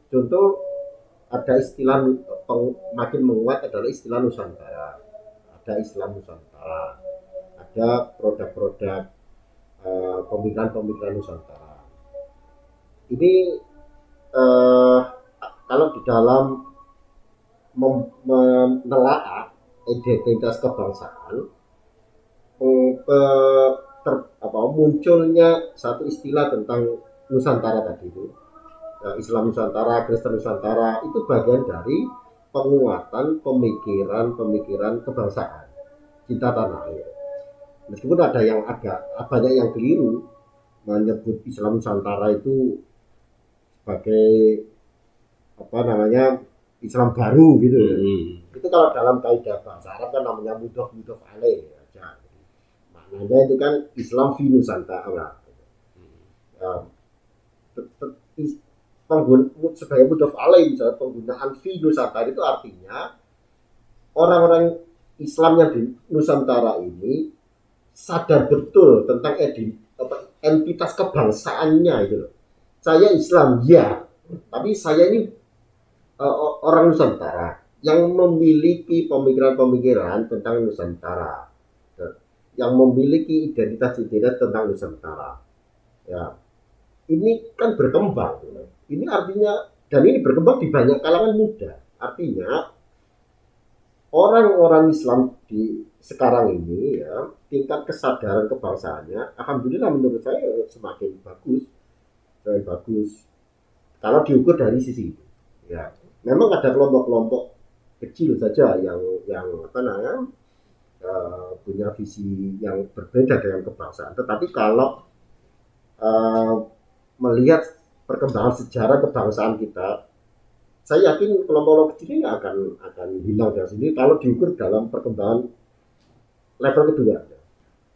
Contoh ada istilah makin menguat adalah istilah Nusantara. Ada Islam Nusantara, ada produk-produk pemikiran Nusantara. Ini kalau di dalam menelaah identitas kebangsaan, munculnya satu istilah tentang Nusantara tadi itu, Islam Nusantara, Kristen Nusantara, itu bagian dari penguatan pemikiran kebangsaan, cinta tanah air. Meskipun ada yang banyak yang keliru menyebut Islam Nusantara itu sebagai Islam baru gitu. Itu kalau dalam kaidah bahasa Arab kan namanya mudhof alaih aja. Maknanya itu kan Islam fi Nusantara. Sebagai mudhof alaih, misalnya penggunaan fi Nusantara itu artinya orang-orang Islam yang di Nusantara ini sadar betul tentang entitas kebangsaannya itu loh. Saya Islam ya, tapi saya ini orang Nusantara yang memiliki pemikiran-pemikiran tentang Nusantara, yang memiliki identitas tentang Nusantara. Ya, ini kan berkembang. Ini artinya, dan ini berkembang di banyak kalangan muda. Artinya orang-orang Islam di sekarang ini ya, tingkat kesadaran kebangsaannya alhamdulillah menurut saya semakin bagus. Kalau diukur dari sisi itu. Ya, memang ada kelompok-kelompok kecil saja yang punya visi yang berbeda dengan kebangsaan. Tetapi kalau melihat perkembangan sejarah kebangsaan kita, saya yakin kelompok kecil ini akan hilang dari sini kalau diukur dalam perkembangan level kedua.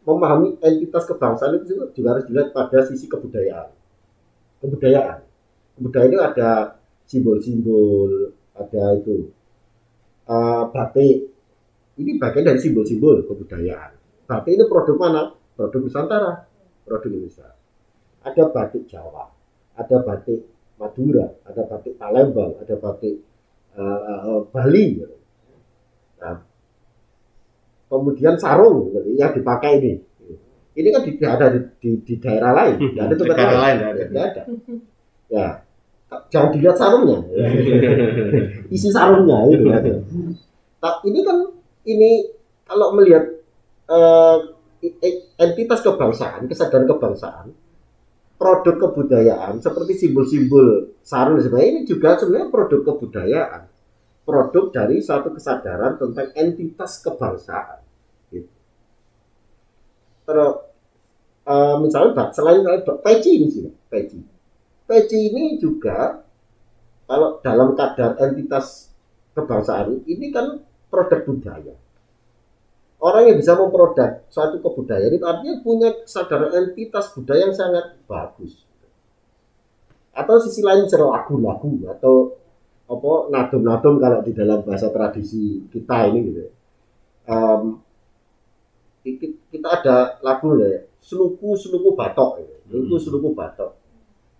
Memahami entitas kebangsaan itu juga harus dilihat pada sisi kebudayaan. Kebudayaan itu ada simbol-simbol, ada itu batik. Ini bagian dari simbol-simbol kebudayaan. Batik ini produk mana? Produk Nusantara, produk Indonesia. Ada batik Jawa, ada batik Madura, ada batik Palembang, ada batik Bali. Nah, kemudian sarung yang dipakai ini. Ini kan tidak ada di daerah lain, tidak ada tempat lain, tidak ada. Ya, jangan dilihat sarungnya, isi sarungnya itu. Ini kan kalau melihat entitas kebangsaan, kesadaran kebangsaan, produk kebudayaan seperti simbol-simbol sarung sebenarnya ini juga sebenarnya produk kebudayaan, produk dari satu kesadaran tentang entitas kebangsaan. Gitu. Terus misalnya selain peci ini sih, peci ini juga kalau dalam kadar entitas kebangsaan ini kan produk budaya. Orang yang bisa memproduk suatu kebudayaan itu artinya punya kesadaran entitas budaya yang sangat bagus. Atau sisi lain misalnya lagu-lagu atau nadum-nadum kalau di dalam bahasa tradisi kita ini gitu. Kita ada lagu Seluku Batok, Seluku Batok.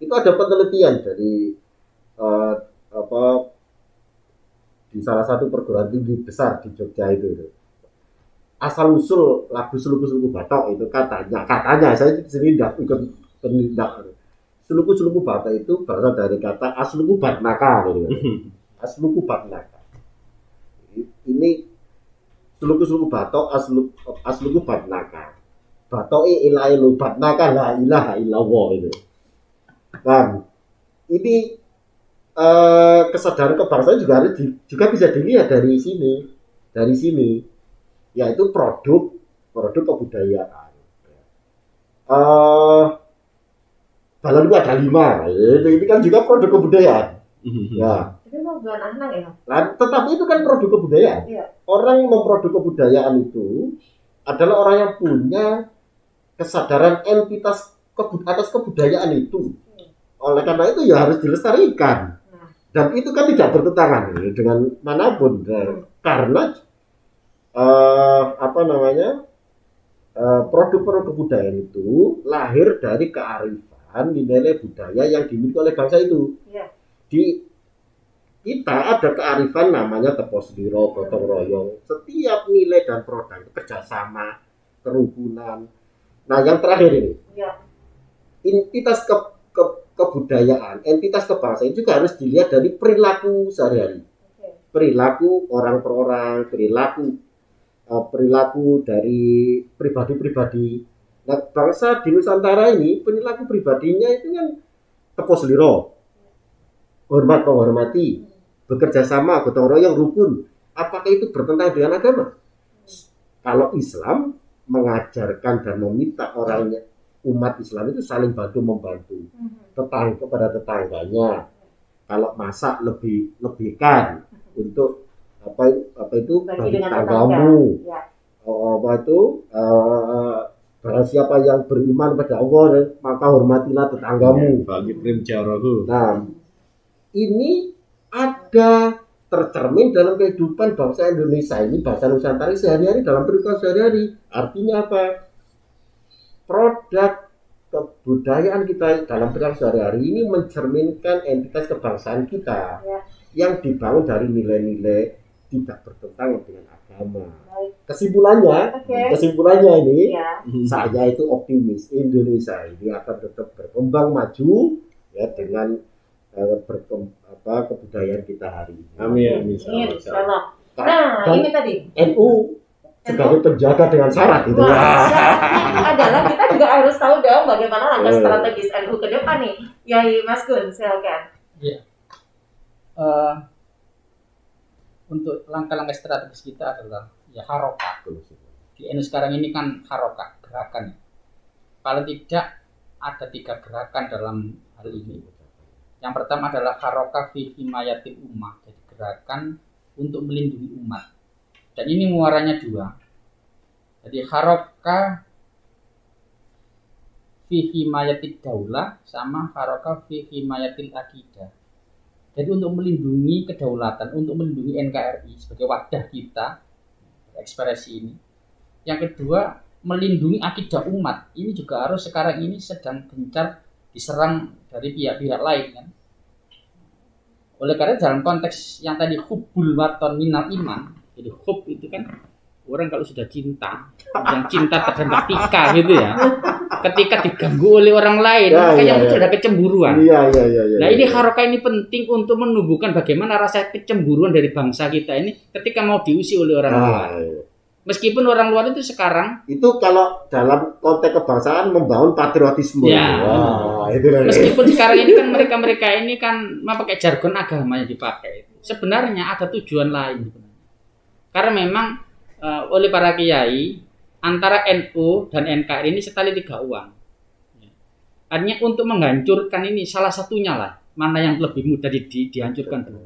Itu ada penelitian dari di salah satu perguruan tinggi besar di Jogja itu. Asal usul lagu Seluku Batok itu katanya saya sendiri tidak ikut penindak. Seluku Batok itu berasal dari kata asluku batnaka gitu. Asluku batnaka. Ini Seluku Batok asluku batnaka. Batok ilahilu batnaka la ilaha illallah itu. Nah, ini kesadaran kebangsaan juga bisa dilihat dari sini. Yaitu produk kebudayaan. Balon itu ada 5, ini kan juga produk kebudayaan. Ya. Itu bukan anak ya? Nah, tetapi itu kan produk kebudayaan. Iya. Orang yang memproduk kebudayaan itu adalah orang yang punya kesadaran entitas atas kebudayaan itu. Oleh karena itu ya harus dilestarikan. Dan itu kan tidak bertentangan dengan manapun. Karena produk-produk kebudayaan itu lahir dari kearifan nilai budaya yang dimiliki oleh bangsa itu. Ya. Di kita ada kearifan namanya teposdiro, gotong royong. Setiap nilai dan produk itu kerjasama, kerukunan. Nah, yang terakhir ini, entitas kebudayaan, entitas kebangsaan juga harus dilihat dari perilaku sehari-hari, perilaku orang per orang, perilaku dari pribadi-pribadi. Nah, bangsa di Nusantara ini perilaku pribadinya itu kan teposdiro, hormat menghormati, bekerja sama, gotong royong, rukun. Apakah itu bertentangan dengan agama? Kalau Islam mengajarkan dan meminta orangnya, umat Islam itu saling bantu membantu, tetangga kepada tetangganya. Kalau masak lebihkan untuk apa itu bagi tanggamu. Ya. Barang siapa yang beriman pada Allah maka hormatilah tetanggamu. Bagi prim jarahu. Nah, ini ada tercermin dalam kehidupan bangsa Indonesia ini, bangsa Nusantara sehari-hari dalam kehidupan sehari-hari. Artinya apa? Produk kebudayaan kita dalam kehidupan sehari-hari ini mencerminkan entitas kebangsaan kita yang dibangun dari nilai-nilai tidak bertentangan dengan agama. Kesimpulannya ini, saya itu optimis Indonesia ini akan tetap berkembang maju ya dengan kebudayaan kita hari ini. Amin. Nah, ini tadi NU sebagai penjaga dengan syarat itu. Adalah kita juga harus tahu dong bagaimana langkah strategis NU ke depan nih. Yai Mas Gun, silakan. Iya. Untuk langkah-langkah strategis kita adalah ya harokah. Di NU sekarang ini kan harokah, gerakan. Paling tidak ada 3 gerakan dalam hal ini. Yang pertama adalah harokah fi himayatil ummah, jadi gerakan untuk melindungi umat. Dan ini muaranya 2. Jadi harokah fi himayatil daulah sama harokah fi himayatil akidah. Jadi untuk melindungi kedaulatan, untuk melindungi NKRI sebagai wadah kita ekspresi ini. Yang kedua, melindungi akidah umat. Ini juga harus sekarang ini sedang gencar diserang dari pihak-pihak lain kan. Oleh karena dalam konteks yang tadi hubbul waton minal iman, jadi hub itu kan orang kalau sudah cinta, yang cinta terhadap tika gitu ya, ketika diganggu oleh orang lain, yang muncul ada kecemburuan. Nah ini harokah ini penting untuk menumbuhkan bagaimana rasa kecemburuan dari bangsa kita ini ketika mau diusir oleh orang luar. Meskipun orang luar itu sekarang itu kalau dalam konteks kebangsaan membangun patriotisme. Meskipun sekarang ini kan mereka ini kan memakai jargon agama yang dipakai. Sebenarnya ada tujuan lain. Karena memang oleh para kiai antara NU dan NKRI ini setali tiga uang. Artinya untuk menghancurkan ini salah satunya lah mana yang lebih mudah dihancurkan dulu.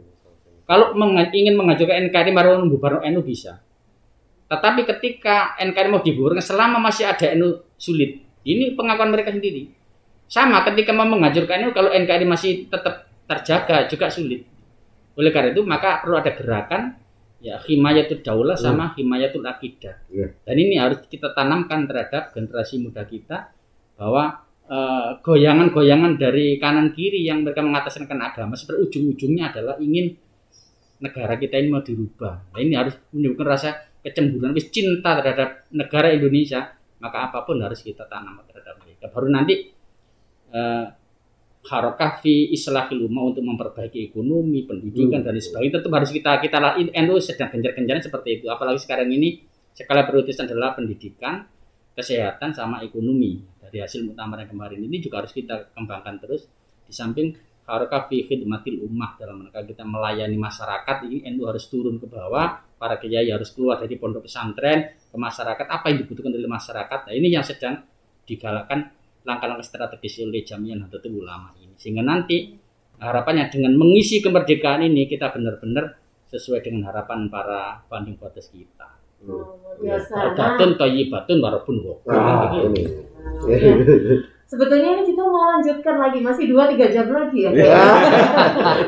Kalau ingin menghancurkan NKRI baru membubarkan NU bisa. Tetapi ketika NKRI mau dibubarkan selama masih ada NU sulit. Ini pengakuan mereka sendiri. Sama ketika mau menghancurkan NU kalau NKRI masih tetap terjaga juga sulit. Oleh karena itu maka perlu ada gerakan ya himayatul daulah sama himayatul akidah. Dan ini harus kita tanamkan terhadap generasi muda kita bahwa goyangan-goyangan dari kanan kiri yang mereka mengatasnamakan agama sebenarnya ujung-ujungnya adalah ingin negara kita ini mau dirubah. Nah, ini harus menimbulkan rasa kecemburuan, cinta terhadap negara Indonesia, maka apapun harus kita tanam terhadap mereka. Baru nanti harokah fi islahil ummah untuk memperbaiki ekonomi, pendidikan dan sebagainya tentu harus kita NU sedang gencar-gencarnya seperti itu. Apalagi sekarang ini skala prioritas adalah pendidikan, kesehatan sama ekonomi. Dari hasil muktamar yang kemarin ini juga harus kita kembangkan terus. Di samping harokah fi khidmatil ummah dalam rangka kita melayani masyarakat, ini NU harus turun ke bawah. Para kiai harus keluar dari pondok pesantren ke masyarakat, apa yang dibutuhkan oleh masyarakat. Nah, ini yang sedang digalakkan langkah-langkah strategis oleh Jamiah Nahdlatul Ulama ini. Sehingga nanti harapannya dengan mengisi kemerdekaan ini kita benar-benar sesuai dengan harapan para founding fathers kita. Batun thayyibatun warabun ghafur. Sebetulnya ini kita mau lanjutkan lagi, masih 2-3 jam lagi ya.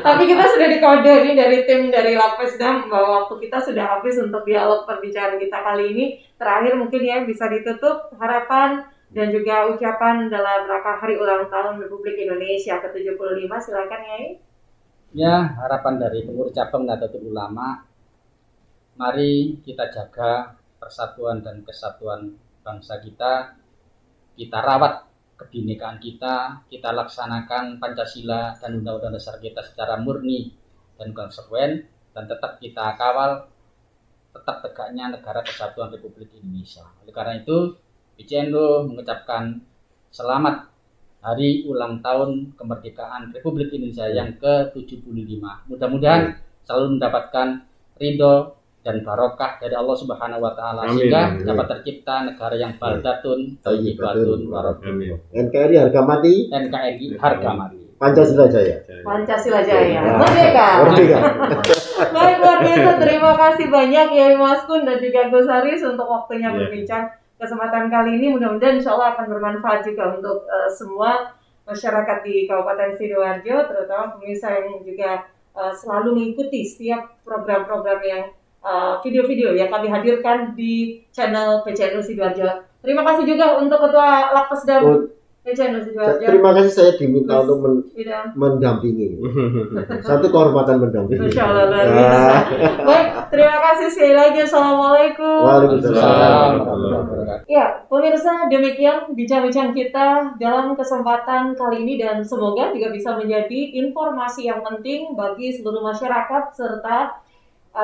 Tapi kita sudah dikode ini dari tim dari Lapesdam bahwa waktu kita sudah habis untuk dialog perbicaraan kita kali ini. Terakhir mungkin ya bisa ditutup harapan dan juga ucapan dalam rangka hari ulang tahun Republik Indonesia ke-75. Silakan Yai. Ya, harapan dari pengurus cabang Nahdlatul Ulama, mari kita jaga persatuan dan kesatuan bangsa kita rawat kebinekaan kita laksanakan Pancasila dan Undang-Undang Dasar kita secara murni dan konsekuen, dan tetap kita kawal tetap tegaknya negara kesatuan Republik Indonesia. Oleh karena itu, PCNU mengucapkan selamat hari ulang tahun kemerdekaan Republik Indonesia yang ke-75. Mudah-mudahan selalu mendapatkan ridho dan barokah dari Allah Subhanahu wa taala sehingga dapat tercipta negara yang baldatun thayyibatun warahmatullahi. NKRI harga mati. NKRI harga mati. Pancasila Jaya. Pancasila Jaya. Merdeka. Baik, luar biasa. Terima kasih banyak Yai Maskun dan juga Gus Haris untuk waktunya berbincang. Kesempatan kali ini mudah-mudahan insya Allah akan bermanfaat juga untuk semua masyarakat di Kabupaten Sidoarjo, terutama pemirsa yang juga selalu mengikuti setiap program-program yang video-video yang kami hadirkan di channel PCNU Sidoarjo. Terima kasih juga untuk Ketua Lapesdam PCNU Sidoarjo. Terima kasih saya diminta untuk mendampingi. Satu kehormatan mendampingi. Masya Allah, luar biasa. Baik, terima kasih sekali lagi. Assalamualaikum. Waalaikumsalam. Ya, pemirsa, demikian bincang-bincang kita dalam kesempatan kali ini dan semoga juga bisa menjadi informasi yang penting bagi seluruh masyarakat serta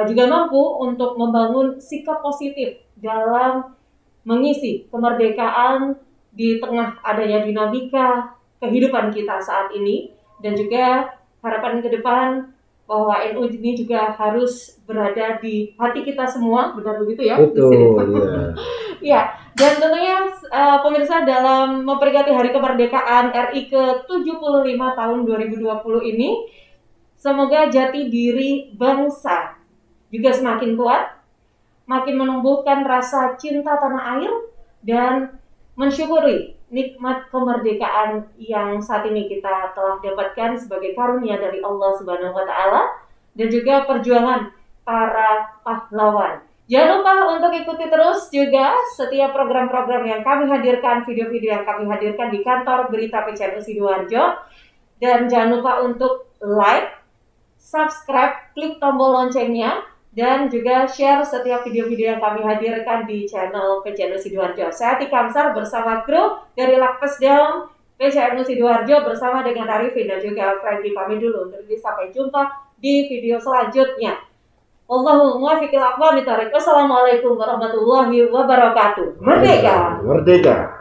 juga mampu untuk membangun sikap positif dalam mengisi kemerdekaan di tengah adanya dinamika kehidupan kita saat ini, dan juga harapan ke depan bahwa NU ini juga harus berada di hati kita semua, benar begitu ya? Betul. Ya, dan tentunya pemirsa dalam memperingati Hari Kemerdekaan RI ke-75 tahun 2020 ini, semoga jati diri bangsa juga semakin kuat, makin menumbuhkan rasa cinta tanah air, dan mensyukuri nikmat kemerdekaan yang saat ini kita telah dapatkan sebagai karunia dari Allah Subhanahu wa taala dan juga perjuangan para pahlawan. Jangan lupa untuk ikuti terus juga setiap program-program yang kami hadirkan, video-video yang kami hadirkan di kantor Berita PCNU Sidoarjo. Dan jangan lupa untuk like, subscribe, klik tombol loncengnya, dan juga share setiap video-video yang kami hadirkan di channel PCNU Sidoarjo. Saya Tika Amsar bersama kru dari Lakpesdam PCNU Sidoarjo bersama dengan Arifin dan juga Franky pamit dulu. Untuk sampai jumpa di video selanjutnya. Allahumma muwaffiqil aqwamit thoriq. Wassalamualaikum warahmatullahi wabarakatuh. Merdeka. Merdeka.